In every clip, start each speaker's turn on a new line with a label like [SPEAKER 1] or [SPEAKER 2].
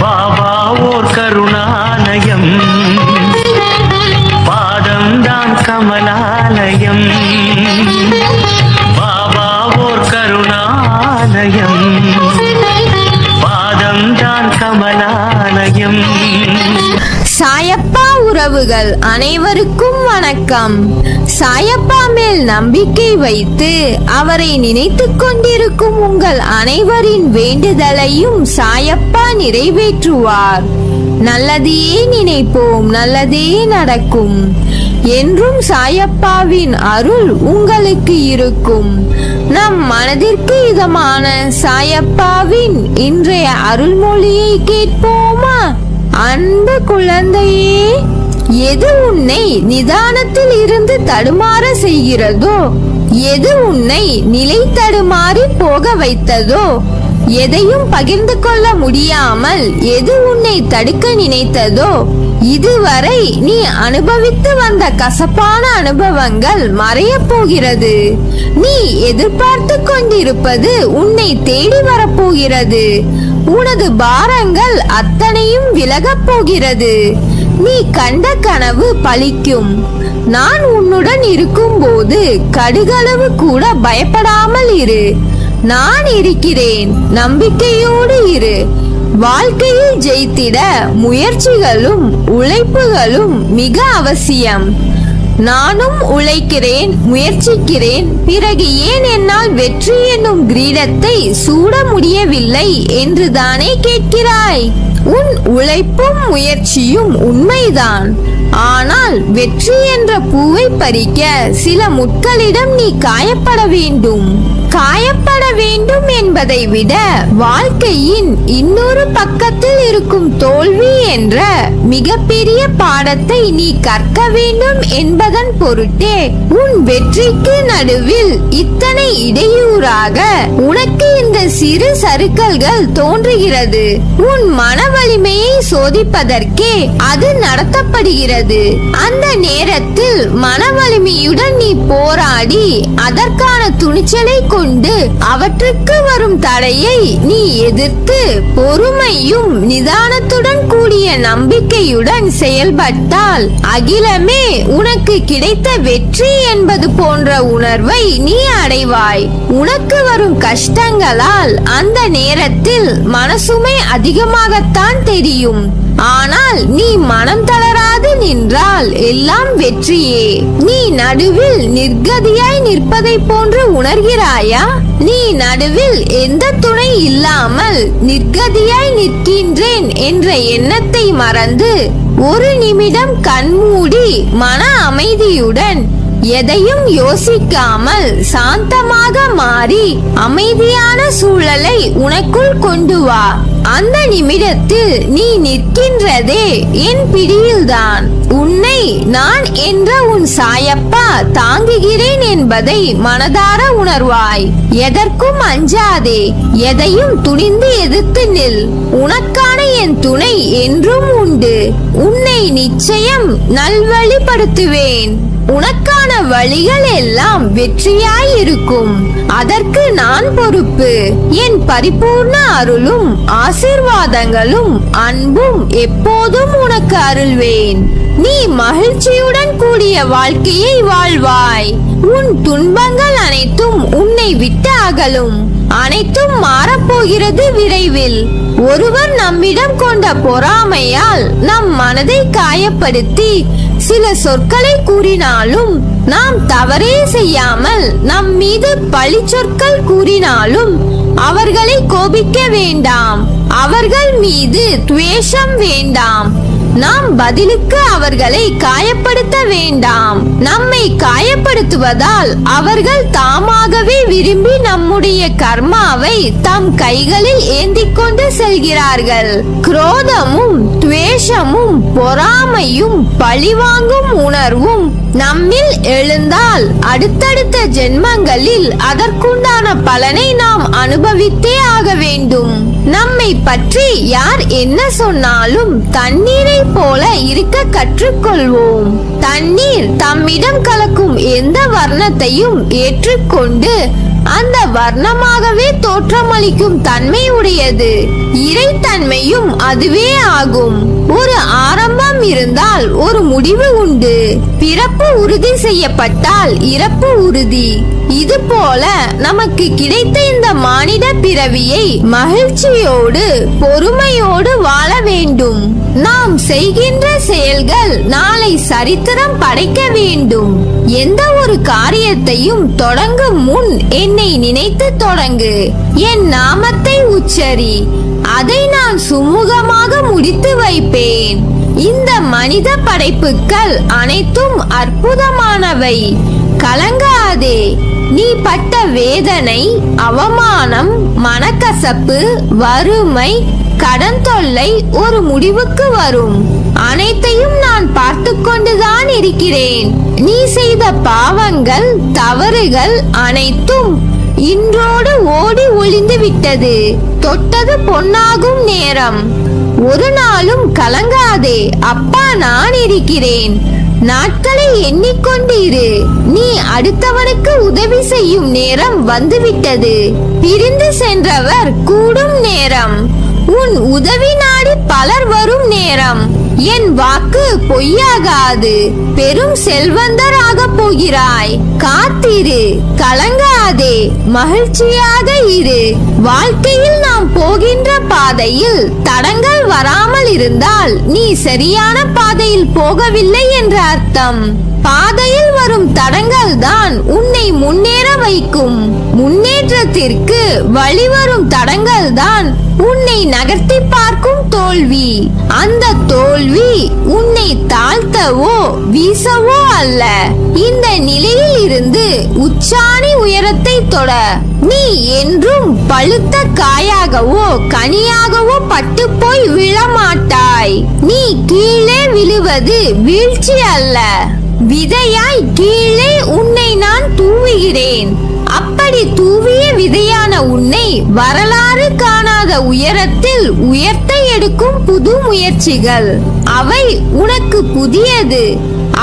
[SPEAKER 1] பாபா ஓர் கருணாலயம், பாதம்தான் கமலாலயம். பாபா ஓர் கருணாலயம், பாதம்தான் கமலாலயம்.
[SPEAKER 2] சாயப்பா உறவுகள் அனைவருக்கும் வணக்கம். சாயப்பா மேல் நம்பிக்கை வைத்து அவரை நினைத்துக் கொண்டிருக்கும் உங்கள் அனைவரின் வேண்டுதலையும் சாயப்பா நிறைவேற்றுவார். நல்லதையே நினைப்போம், நல்லதே நடக்கும். என்றும் சாயப்பாவின் அருள் உங்களுக்கு இருக்கும். நம் மனதிற்கு இதமான சாயப்பாவின் இன்றைய அருள்மொழியை கேட்போமா? அன்பு குழந்தையே, எது உன்னை நிதானத்தில் இருந்து தடுமாற செய்கிறதோ, எது உன்னை நிலை தடுமாறி போக வைத்ததோ, எதையும் பகிர்ந்து கொள்ள முடியாமல் எது உன்னை தடுக்க நினைத்ததோ, இதுவரை நீ அனுபவித்து வந்த கசப்பான அனுபவங்கள் மறையப் போகிறது. நீ எதிர்பார்த்து கொண்டிருப்பது உன்னை தேடி வரப்போகிறது. உனது பாரங்கள் அத்தனையும் விலகப் போகிறது. நீ கண்ட கனவு பலிக்கும். நான் உன்னுடன் இருக்கும் போது கடுகளவு கூட பயப்படாமல் இரு. நான் இருக்கிறேன், நம்பிக்கையோடு இரு. வாழ்க்கையில் ஜெயித்திட முயற்சிகளும் உழைப்புகளும் மிக அவசியம். நானும் உழைக்கிறேன், முயற்சிக்கிறேன், பிறகு ஏன் என்னால் வெற்றி என்னும் கிரீடத்தை சூட முடியவில்லை என்று தானே கேட்கிறாய்? உன் உழைப்பும் முயற்சியும் உண்மைதான். ஆனால் வெற்றி என்ற பூவை பறிக்க சில முட்களிடம் நீ காயப்பட வேண்டும். காயப்பட வேண்டும் என்பதை விட வாழ்க்கையின் இன்னொரு பக்கத்தில் இருக்கும் தோல்வி என்ற மிகப்பெரிய பாடத்தை நீ கற்க வேண்டும் என்பதன் பொருட்டே உன் வெற்றிக்கு நடுவில் இத்தனை இடையூறாக உனக்கு இந்த சிறு சறுக்கல்கள் தோன்றுகிறது. உன் மன வலிமையை சோதிப்பதற்கே அது நடத்தப்படுகிறது. அந்த நேரத்தில் மன வலிமையுடன் நீ போராடி அதற்கான துணிச்சலை கொண்டு அவற்றுக்கு வரும் தடையை நீ எதிர்த்து பொறுமையும் நிதானத்துடன் கூடிய நம்பிக்கையுடன் செயல்பட்டால் அகிலமே உனக்கு கிடைத்த வெற்றி என்பது போன்ற உணர்வை நீ அடைவாய். உனக்கு வரும் கஷ்டங்களால் அந்த நேரத்தில் மனசுமை அதிகமாகத்தான் தெரியும். ஆனால் நீ மனம் தளராது நின்றால் எல்லாம் வெற்றியே. நீ நடுவில் நிர்கதியாய் நிற்பதை போன்று உணர்கிறாயா? நீ நடுவில் எந்த துணை இல்லாமல் நிர்கதியாய் நிற்கின்றேன் என்ற எண்ணத்தை மறந்து ஒரு நிமிடம் கண்மூடி மன அமைதியுடன் எதையும் யோசிக்காமல் சாந்தமாக மாறி அமைதியான சூழலை உனக்குள் கொண்டு வா. அந்த நிமிடத்தில் நீ நிற்கின்றதே என் பிடியில்தான். உன்னை நான் என்ற உன் சாயப்பா தாங்குகிறேன் என்பதை மனதார உணர்வாய். எதற்கும் அஞ்சாதே, எதையும் துணிந்து எதிர்த்து நில். உனக்கான என் துணை என்றும் உண்டு. உன்னை நிச்சயம் நல்வழிப்படுத்துவேன். உனக்கான வழிகள் எல்லாம் வெற்றியாய் இருக்கும். அதற்கு நான் பொறுப்பு. என் பரிபூர்ண அருளும் ஆசீர்வாதங்களும் அன்பும் எப்போதும் உனக்கு அருள்வேன். நீ மகிழ்ச்சியுடன் கூடிய வாழ்க்கையை வாழ்வாய். உன் துன்பங்கள் அனைத்தும் உன்னை விட்டு அகலும். அனைத்தும் மாறப்போகிறது விரைவில். ஒருவர் நம்மிடம் கொண்ட பொறாமையால் நம் மனதை காயப்படுத்தி சில சொற்களை கூறினாலும், நாம் தவறே செய்யாமல் நம் மீது பழி சொற்கள் கூறினாலும் அவர்களை கோபிக்க வேண்டாம். அவர்கள் மீது துவேஷம் வேண்டாம். நாம் பதிலுக்கு அவர்களை காயப்படுத்த வேண்டாம். நம்மை காயப்படுத்துவதால் அவர்கள் தாமாகவே விரும்பி நம்முடைய கர்மாவை தம் கைகளில் ஏந்திக் கொண்டு செல்கிறார்கள். குரோதமும் துவேஷமும் பொறாமையும் பழிவாங்கும் உணர்வும் நம்மில் எழுந்தால் அடுத்தடுத்த ஜென்மங்களில் அதற்குண்டான பலனை நாம் அனுபவித்தே ஆக வேண்டும். நம்மை பற்றி யார் என்ன சொன்னாலும் தண்ணீரை போல இருக்க கற்றுக்கொள்வோம். தண்ணீர் தம்மிடம் கலக்கும் எந்த வர்ணத்தையும் ஏற்றுக்கொண்டு அந்த வர்ணமாகவே தோற்றமளிக்கும் தன்மை உடையது. இறைத்தன்மையும் அதுவே ஆகும். ஒரு ஆரம்பம் இருந்தால் ஒரு முடிவு உண்டு. பிறப்பு உறுதி செய்யப்பட்டால் இறப்பு உறுதி. இது போல நமக்கு கிடைத்த இந்த மானிட பிறவியை மகிழ்ச்சியோடு பொறுமையோடு வாழ வேண்டும். நாம் செய்கின்ற செயல்கள் நாளை சரித்திரம் படைக்க வேண்டும். எந்த ஒரு காரியத்தையும் தொடங்கும் முன் என்னை நினைத்து தொடங்கு, என் நாமத்தை உச்சரி, அதை நான் சுமூகமாக முடித்து வைப்பேன். இந்த மனித படைப்புகள் அனைத்தும் அற்புதமானவை. கலங்காதே. நீ பட்ட வேதனை, அவமானம், மனக்கசப்பு, வறுமை, கடன் தொல்லை ஒரு முடிவுக்கு வரும். அனைத்தையும் நான் பார்த்து கொண்டுதான் இருக்கிறேன். நீ செய்த பாவங்கள், தவறுகள் அனைத்தும் இன்றோடு ஓடி ஒளிந்து விட்டது. தொட்டது பொன்னாகும் நேரம். ஒரு நாளும் கலங்காதே. அப்பா நான் இருக்கிறேன். நாட்களை எண்ணிக்கொண்டிரு. நீ அடுத்தவனுக்கு உதவி செய்யும் நேரம் வந்துவிட்டது. பிரிந்து சென்றவர் கூடும் நேரம். உன் உதவி நாடி பலர் வரும் நேரம். என் வாக்கு பொய்யாகாது. பெரும் செல்வந்தராக போகிறாய். காத்திரு, கலங்காதே, மகிழ்ச்சியாக இரு. வாழ்க்கையில் நாம் போகின்ற பாதையில் தடங்கள் வராமல் இருந்தால் நீ சரியான பாதையில் போகவில்லை என்ற அர்த்தம். பாதையில் வரும் தடங்கள் தான் உன்னை முன்னேற வைக்கும். முன்னேற்றத்திற்கு வழிவரும் தடங்கள் தான் உன்னை நகர்த்தி பார்க்கும் தோல்வி. அந்த தோல்வி உன்னை தாழ்த்தவோ வீசவோ அல்ல. இந்த நிலையில் இருந்து உச்சாணி உயரத்தை தொட. நீ என்றும் பழுத்த காயாகவோ கனியாகவோ பட்டு போய் விழமாட்டாய். நீ கீழே விழுவது வீழ்ச்சி அல்ல. விதையாய் கீழே உன்னை நான் தூவுகிறேன். அப்படி தூவிய விதையான உன்னை வரலாறு காணாத உயரத்தில் உயர்த்த எடுக்கும் புது முயற்சிகள். அவை உனக்கு புதியது.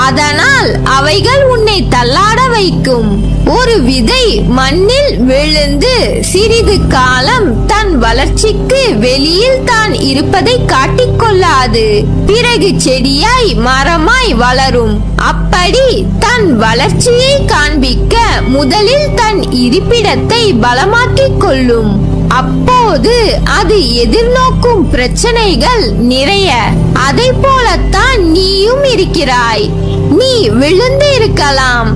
[SPEAKER 2] அதனால் அவைகள் உன்னை தள்ளாட வைக்கும். ஒரு விதை மண்ணில் விழுந்து சிறிது காலம் தன் வளர்ச்சிக்கு வெளியில் தான் இருப்பதை காட்டிக்கொள்ளாது. பிறகு செடியாய் மரமாய் வளரும். அப்படி தன் வளர்ச்சியை காண்பிக்க முதலில் தன் இருப்பிடத்தை பலமாக்கிக் கொள்ளும். அப்போது அது எதிர்நோக்கும் பிரச்சனைகள் நிறைய. அதை போலத்தான் நீயும் இருக்கிறாய். நீ விழுந்து இருக்கலாம்,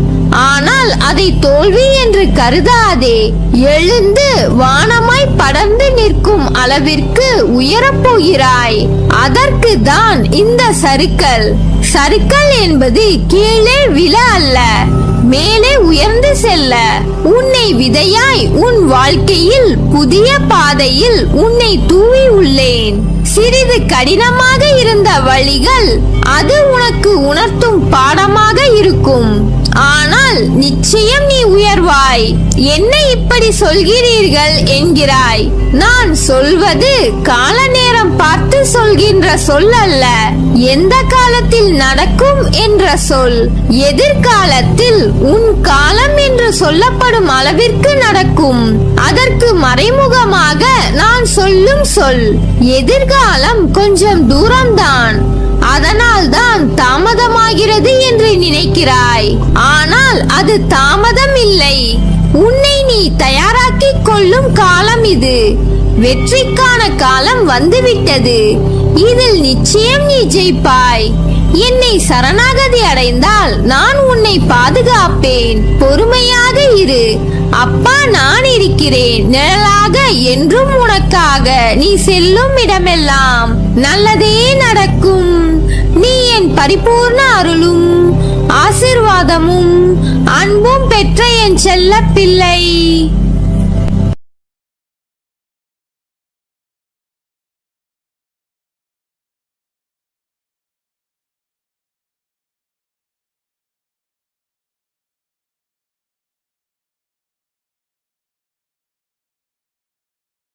[SPEAKER 2] ஆனால் அதை தோல்வி என்று கருதாதே. எழுந்து வானமாய் படர்ந்து நிற்கும் அளவிற்கு உயரப் போகிறாய். அதற்கு தான் இந்த சறுக்கல். சறுக்கல் என்பது கீழே விழ அல்ல, மேலே உயர்ந்து செல்ல. உன்னை விதையாய் உன் வாழ்க்கையில் புதிய பாதையில் உன்னை தூவி உள்ளேன். சிறிது கடினமாக இருந்த வழிகள் அது உனக்கு உணர்த்தும் பாடமாக இருக்கும். ஆனால் நிச்சயம் நீ உயர்வாய். என்ன இப்படி சொல்கிறீர்கள் என்கிறாய். நான் சொல்வது கால நேரம் பார்த்து சொல்கின்ற சொல் அல்ல, எந்த காலத்தில் நடக்கும் என்ற சொல். எதிர்காலத்தில் உன் காலம் என்று சொல்லப்படும் அளவிற்கு நடக்கும். அதற்கு மறைமுகமாக நான் சொல்லும் சொல். எதிர்காலம் கொஞ்சம் தூரம்தான், அதனால் தான் தாமதமாகிறது என்று நினைக்கிறாய். ஆனால் அது தாமதம் இல்லை. உன்னை நீ தயாராக்கிக் கொள்ளும் காலம் இது. வெற்றிக்கான காலம் வந்துவிட்டது. இதில் நிச்சயம் நீ ஜெயிப்பாய். என்னை சரணாகதி அடைந்தால் நான் உன்னை பாதுகாப்பேன். பொறுமையாக இரு. அப்பா நான் இருக்கிறேன். நிழலாக என்றும் உனக்காக. நீ செல்லும் இடமெல்லாம் நல்லதே நடக்கும். நீ என் பரிபூர்ண அருளும் ஆசீர்வாதமும் அன்பும் பெற்ற என் செல்ல பிள்ளை.